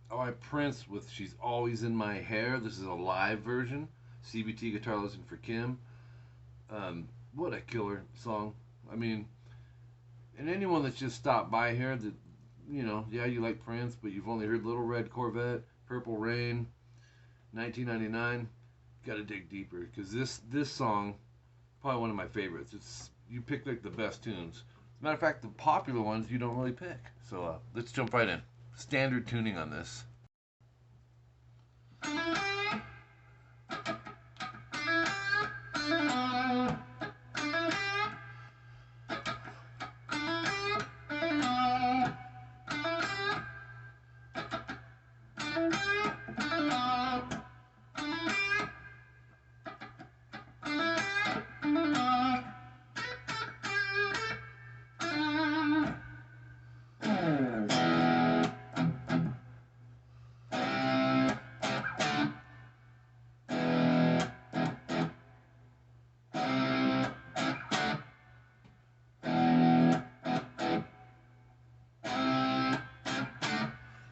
Oh, I Prince with She's Always in My Hair. This is a live version. CBT guitar lesson for Kim. What a killer song. I mean, and anyone that's just stopped by here that, yeah, you like Prince, but you've only heard Little Red Corvette, Purple Rain, 1999, got to dig deeper because this song, probably one of my favorites. It's You pick like the best tunes. As a matter of fact, the popular ones you don't really pick. So let's jump right in. Standard tuning on this.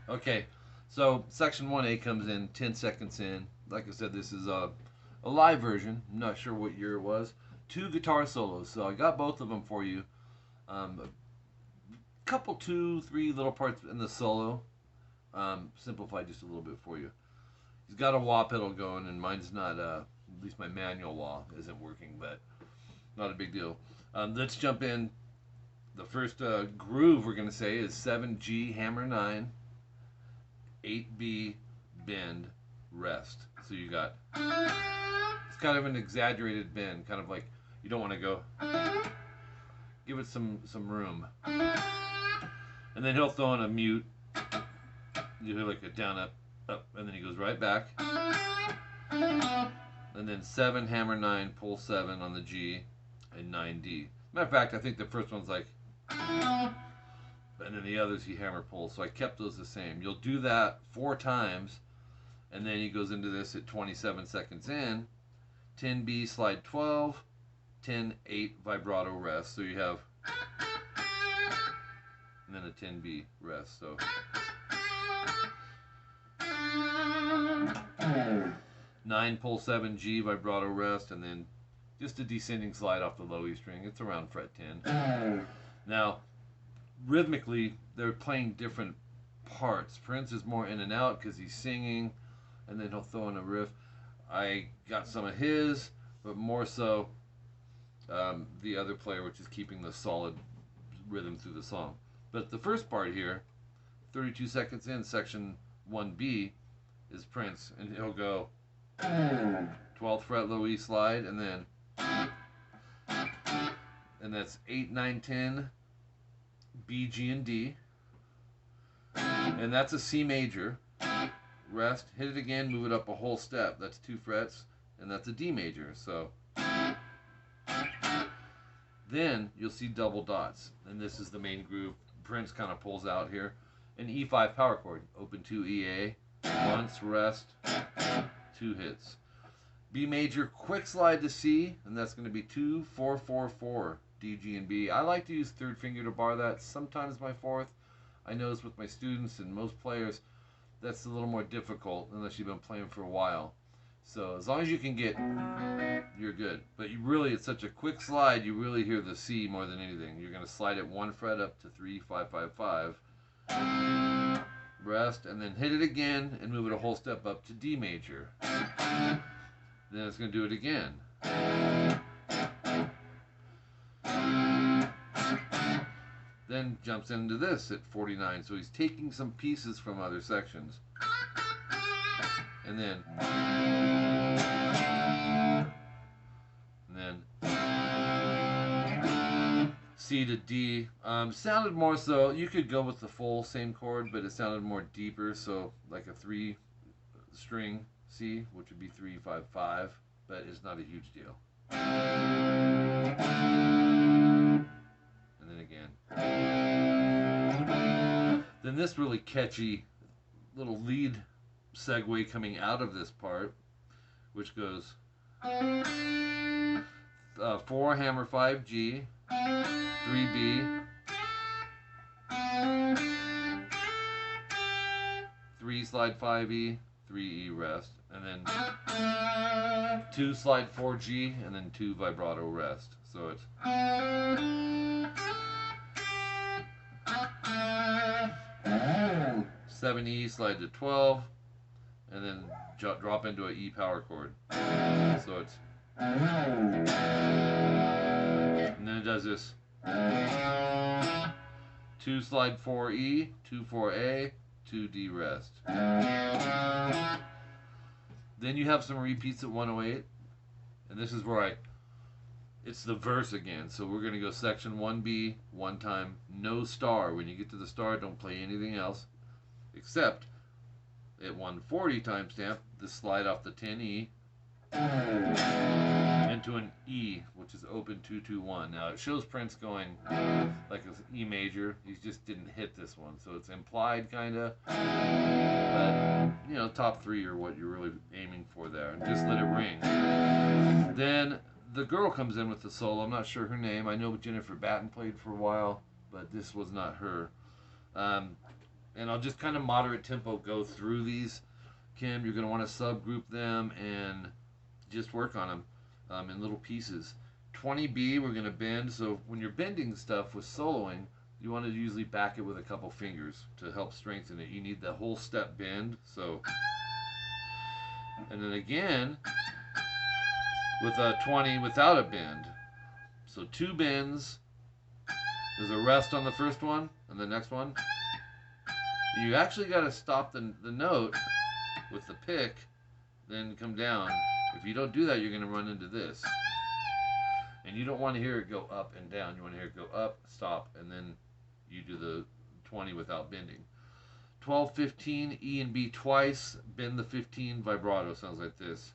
Okay, so section 1A comes in 10 seconds in. Like I said, this is a live version. I'm not sure what year it was. 2 guitar solos, so I got both of them for you. A couple, 2, 3 little parts in the solo. Simplified just a little bit for you. He's got a wah pedal going, and mine's not, at least my manual wah isn't working, but not a big deal. Let's jump in. The first groove we're going to say is 7G, hammer 9, 8B, bend, rest. So you got, it's kind of an exaggerated bend, kind of like you don't want to go, give it some room. And then he'll throw in a mute. You hear like a down, up, up, and then he goes right back. And then 7, hammer 9, pull 7 on the G, and 9D. Matter of fact, I think the first one's like, and then the others he hammer pulls. So I kept those the same. You'll do that 4 times, and then he goes into this at 27 seconds in. 10B, slide 12, 10-8 vibrato rest. So you have, and then a 10B rest. So 9 pull 7G vibrato rest, and then just a descending slide off the low E string. It's around fret 10. Now, rhythmically, they're playing different parts. Prince is more in and out because he's singing, and then he'll throw in a riff. I got some of his, but more so the other player, which is keeping the solid rhythm through the song. But the first part here, 32 seconds in, section 1B, is Prince, and he'll go 12th fret low E slide, and then, and that's 8, 9, 10, B, G, and D, and that's a C major. Rest, hit it again, move it up a whole step. That's 2 frets, and that's a D major. So then you'll see double dots, and this is the main groove. Prince kind of pulls out here. An E5 power chord, open 2 EA, once, rest, 2 hits. B major, quick slide to C, and that's going to be 2, 4, 4, 4, D, G, and B. I like to use third finger to bar that, sometimes my fourth. I notice with my students and most players, that's a little more difficult unless you've been playing for a while. So as long as you can get, you're good. But you really, it's such a quick slide, you really hear the C more than anything. You're going to slide it 1 fret up to 3, 5, 5, 5. Rest, and then hit it again and move it a whole step up to D major. Then it's going to do it again. Then jumps into this at 49. So he's taking some pieces from other sections. And then C to D. Sounded more so, you could go with the full same chord, but it sounded more deeper, so like a 3 string C, which would be 3, 5, 5, but it's not a huge deal. And then again. Then this really catchy little lead segue coming out of this part, which goes 4 hammer 5 G, 3 B, 3 3 slide 5E, 3E rest, and then 2 slide 4G, and then 2 vibrato rest. So it's 7E slide to 12, and then drop into an E power chord. So it's, and then it does this 2 slide 4E, 2 4A, 2 D rest. Then you have some repeats at 108, and this is where it's the verse again. So we're going to go section 1B one time, no star. When you get to the star, don't play anything else, except at 140 timestamp, the slide off the 10E into an E, which is open 2-2-1. Now it shows Prince going like it's E major. He just didn't hit this one, so it's implied kind of. But you know, top 3 are what you're really aiming for there, and just let it ring. Then the girl comes in with the solo. I'm not sure her name. I know Jennifer Batten played for a while, but this was not her. And I'll just kind of moderate tempo go through these. Kim, you're going to want to subgroup them and just work on them in little pieces. 20B, we're going to bend. So when you're bending stuff with soloing, you want to usually back it with a couple fingers to help strengthen it. You need the whole step bend. So, and then again with a 20 without a bend. So 2 bends. There's a rest on the first one, and the next one. You actually got to stop the note with the pick, then come down. If you don't do that, you're going to run into this. And you don't want to hear it go up and down. You want to hear it go up, stop, and then you do the 20 without bending. 12, 15, E and B twice, bend the 15, vibrato. Sounds like this.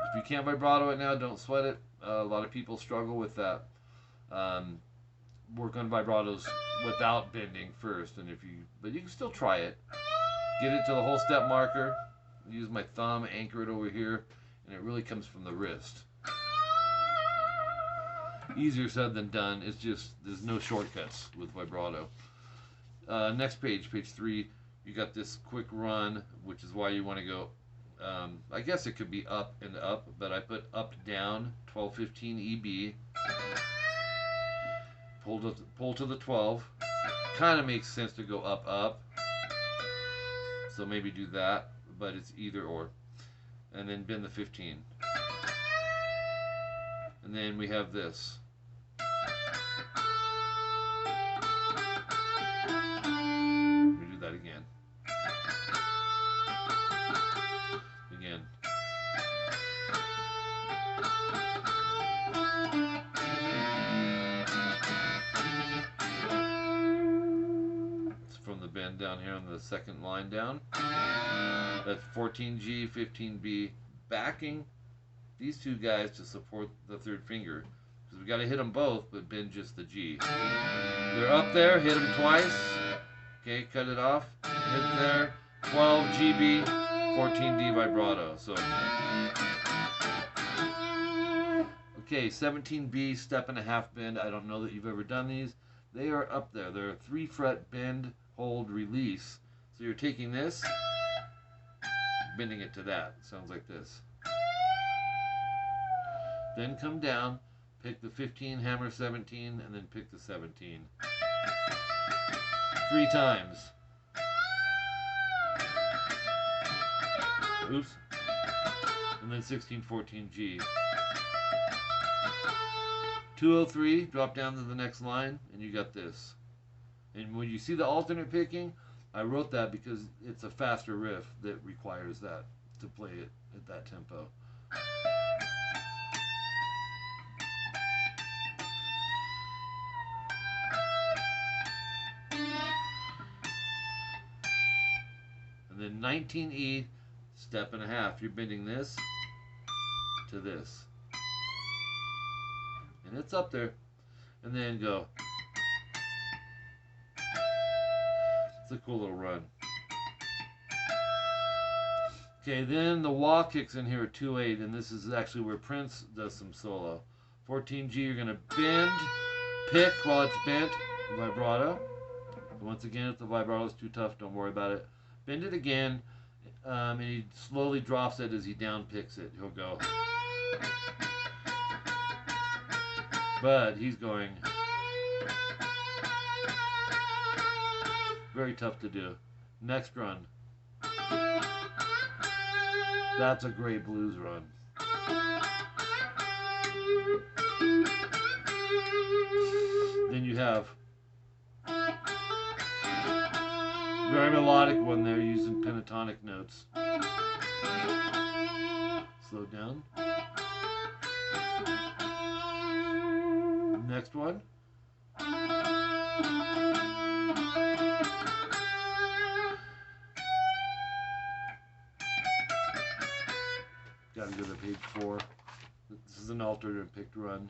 If you can't vibrato it now, don't sweat it. A lot of people struggle with that. Work on vibratos without bending first, and but you can still try it. Get it to the whole step marker. Use my thumb, anchor it over here, and it really comes from the wrist. Easier said than done. It's just there's no shortcuts with vibrato. Next page, page 3. You got this quick run, which is why you want to go. I guess it could be up and up, but I put up down 12, 15 EB. Pull to the 12. Kind of makes sense to go up, up. So maybe do that, but it's either or. And then bend the 15. And then we have this. We do that again. Again. From the bend down here on the second line down. That's 14G, 15B, backing these two guys to support the third finger. Because we got to hit them both, but bend just the G. They're up there, hit them twice. Okay, cut it off. Hit there. 12 GB, 14D vibrato. So, okay, 17B, step and a half bend. I don't know that you've ever done these. They are up there. They're a 3-fret bend, hold, release. So you're taking this, bending it to that. Sounds like this. Then come down, pick the 15, hammer 17, and then pick the 17. 3 times. Oops. And then 16, 14G. 203, drop down to the next line, and you got this. And when you see the alternate picking, I wrote that because it's a faster riff that requires that to play it at that tempo. And then 19E, step and a half. You're bending this to this. And it's up there. And then go. It's a cool little run. Okay, then the wah kicks in here at 2/8, and this is actually where Prince does some solo. 14G, you're going to bend, pick while it's bent, vibrato. Once again, if the vibrato is too tough, don't worry about it. Bend it again, and he slowly drops it as he down picks it. He'll go. But he's going. Very tough to do. Next run. That's a great blues run. Then you have very melodic one there using pentatonic notes. Slow down. Next one. Gotta go to page 4. This is an altered and picked run.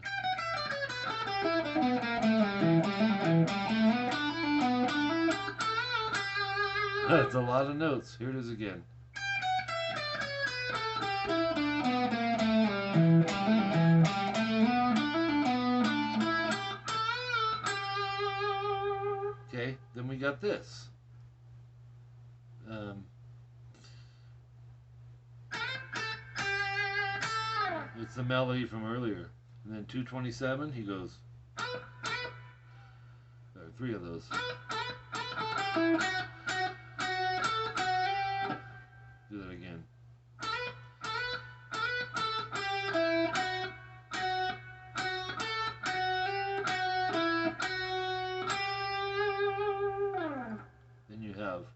That's a lot of notes. Here it is again. Okay, then we got this. It's the melody from earlier. And then 227, he goes. There are 3 of those. Do that again. Then you have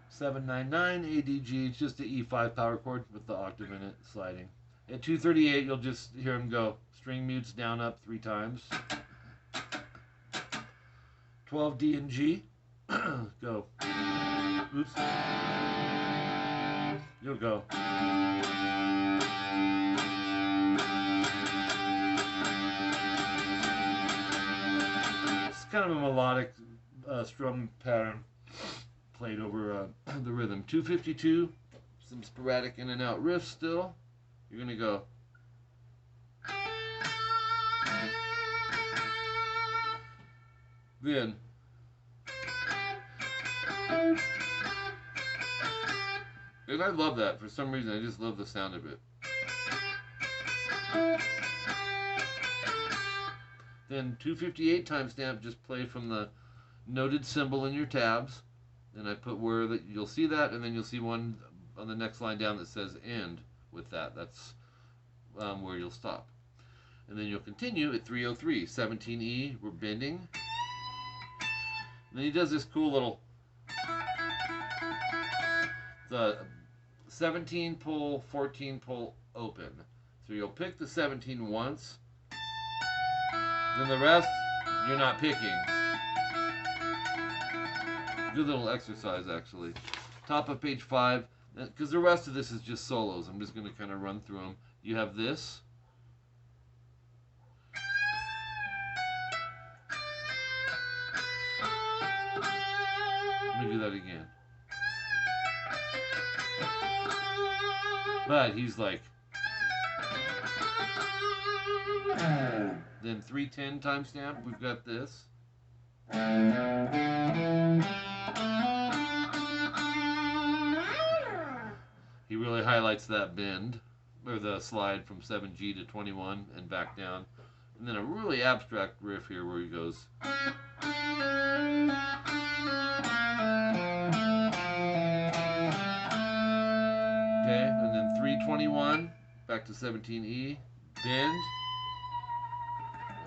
799 ADG. It's just the E5 power chord with the octave in it sliding. At 238, you'll just hear him go string mutes down up 3 times. 12 D and G. Go. Oops. You'll go. It's kind of a melodic strum pattern played over the rhythm. 252. Some sporadic in and out riffs still. You're going to go. Then and I love that for some reason. I just love the sound of it. Then 258 timestamp, just play from the noted symbol in your tabs, and I put where that you'll see that, and then you'll see one on the next line down that says end with that. That's where you'll stop. And then you'll continue at 303, 17E, we're bending. And then he does this cool little 17 pull, 14 pull, open. So you'll pick the 17 once, then the rest you're not picking. Good little exercise, actually. Top of page 5, because the rest of this is just solos. I'm just going to kind of run through them. You have this. Let me do that again. But he's like. Then 310 timestamp, we've got this. He really highlights that bend, or the slide from 7G to 21 and back down. And then a really abstract riff here where he goes. Okay, and then 321, back to 17E, bend.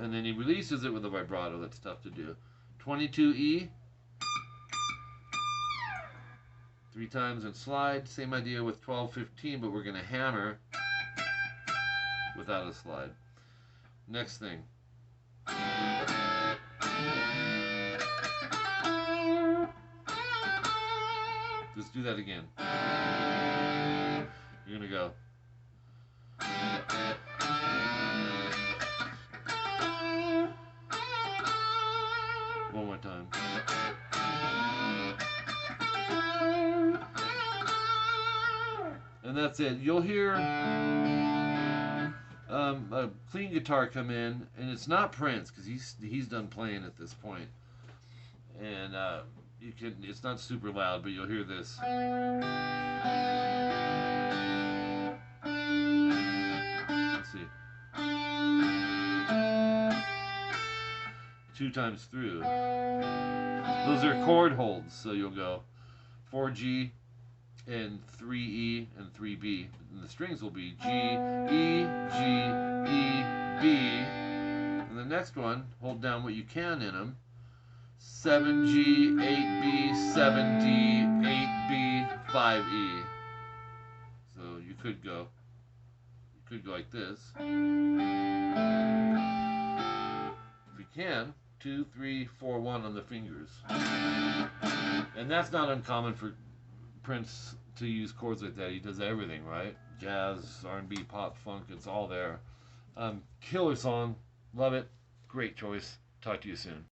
And then he releases it with a vibrato. That's tough to do. 22E. 3 times and slide. Same idea with 12-15, but we're going to hammer without a slide. Next thing. Just do that again. You're going to go. One more time. And that's it. You'll hear a clean guitar come in, and it's not Prince because he's done playing at this point, and you can. It's not super loud, but you'll hear this. Let's see. 2 times through. Those are chord holds, so you'll go 4G and 3E and 3B. And the strings will be G, E, G, E, B. And the next one, hold down what you can in them. 7G, 8B, 7D, 8B, 5E. So you could go like this. If you can, 2, 3, 4, 1 on the fingers. And that's not uncommon for Prince to use chords like that. He does everything, right? Jazz, R&B, pop, funk, it's all there. Killer song. Love it. Great choice. Talk to you soon.